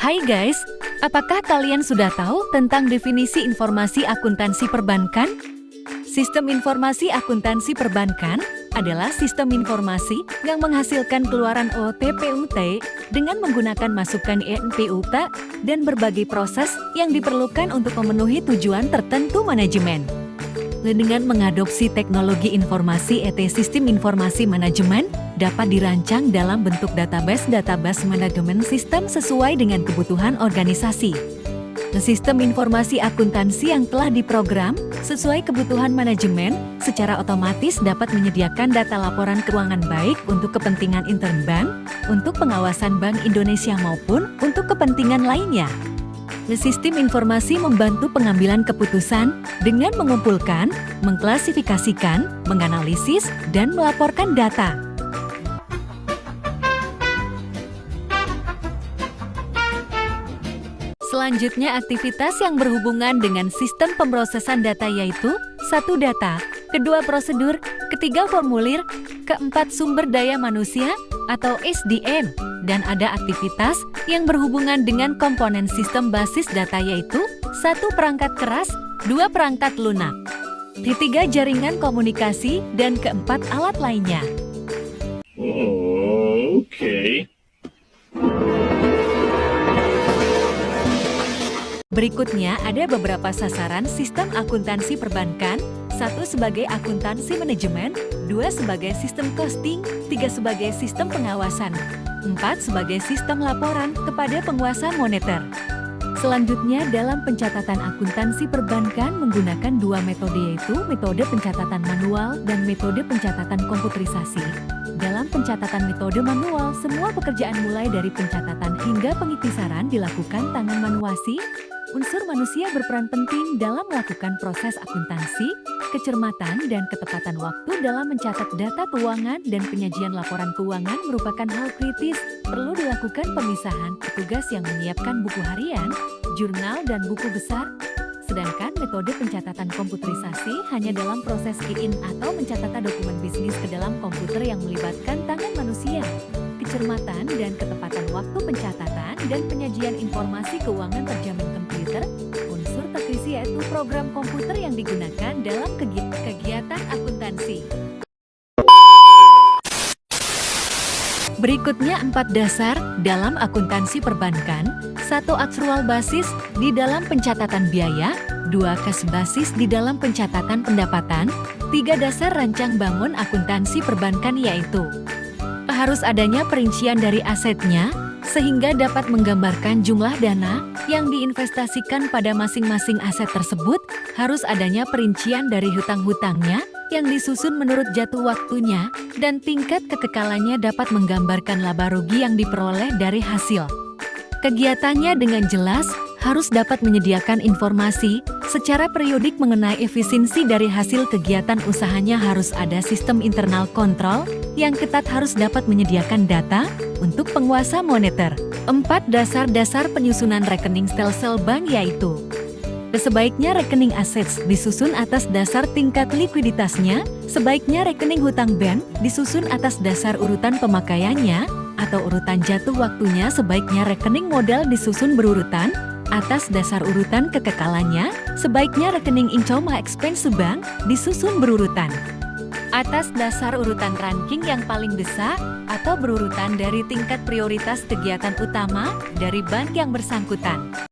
Hai guys, apakah kalian sudah tahu tentang definisi informasi akuntansi perbankan? Sistem informasi akuntansi perbankan adalah sistem informasi yang menghasilkan keluaran OTPUT dengan menggunakan masukan INPUT dan berbagai proses yang diperlukan untuk memenuhi tujuan tertentu manajemen. Dengan mengadopsi teknologi informasi Sistem informasi manajemen dapat dirancang dalam bentuk database manajemen sistem sesuai dengan kebutuhan organisasi. Sistem informasi akuntansi yang telah diprogram sesuai kebutuhan manajemen secara otomatis dapat menyediakan data laporan keuangan baik untuk kepentingan intern bank, untuk pengawasan Bank Indonesia maupun untuk kepentingan lainnya. Sistem informasi membantu pengambilan keputusan dengan mengumpulkan, mengklasifikasikan, menganalisis, dan melaporkan data. Selanjutnya, aktivitas yang berhubungan dengan sistem pemrosesan data yaitu 1. Data, 2. Prosedur, 3. Formulir, 4. Sumber daya manusia atau SDM, dan ada aktivitas yang berhubungan dengan komponen sistem basis data yaitu 1. Perangkat keras, 2. Perangkat lunak, 3. Jaringan komunikasi, dan 4. Alat lainnya. Okay. Berikutnya ada beberapa sasaran sistem akuntansi perbankan. 1. Sebagai akuntansi manajemen, 2. Sebagai sistem costing, 3. Sebagai sistem pengawasan, 4. Sebagai sistem laporan kepada penguasa moneter. Selanjutnya dalam pencatatan akuntansi perbankan menggunakan 2 metode yaitu metode pencatatan manual dan metode pencatatan komputerisasi. Dalam pencatatan metode manual, semua pekerjaan mulai dari pencatatan hingga pengiktisaran dilakukan tangan manuasi. Unsur manusia berperan penting dalam melakukan proses akuntansi, kecermatan dan ketepatan waktu dalam mencatat data keuangan dan penyajian laporan keuangan merupakan hal kritis. Perlu dilakukan pemisahan petugas yang menyiapkan buku harian, jurnal dan buku besar. Sedangkan metode pencatatan komputerisasi hanya dalam proses key-in atau mencatat dokumen bisnis ke dalam komputer yang melibatkan tangan manusia. Kecermatan dan ketepatan waktu pencatatan dan penyajian informasi keuangan terjamin komputer. Unsur teknisi yaitu program komputer yang digunakan dalam kegiatan akuntansi. Berikutnya 4 dasar dalam akuntansi perbankan. 1. Akrual basis di dalam pencatatan biaya, 2. Kas basis di dalam pencatatan pendapatan, 3. Dasar rancang bangun akuntansi perbankan yaitu harus adanya perincian dari asetnya, sehingga dapat menggambarkan jumlah dana yang diinvestasikan pada masing-masing aset tersebut, harus adanya perincian dari hutang-hutangnya, yang disusun menurut jatuh waktunya, dan tingkat kekekalannya dapat menggambarkan laba rugi yang diperoleh dari hasil kegiatannya dengan jelas, harus dapat menyediakan informasi secara periodik mengenai efisiensi dari hasil kegiatan usahanya, harus ada sistem internal kontrol yang ketat, harus dapat menyediakan data untuk penguasa moneter. 4. Dasar-dasar penyusunan rekening stelsel bank yaitu sebaiknya rekening aset disusun atas dasar tingkat likuiditasnya, sebaiknya rekening hutang bank disusun atas dasar urutan pemakaiannya atau urutan jatuh waktunya, sebaiknya rekening modal disusun berurutan atas dasar urutan kekekalannya, sebaiknya rekening income expense bank disusun berurutan atas dasar urutan ranking yang paling besar atau berurutan dari tingkat prioritas kegiatan utama dari bank yang bersangkutan.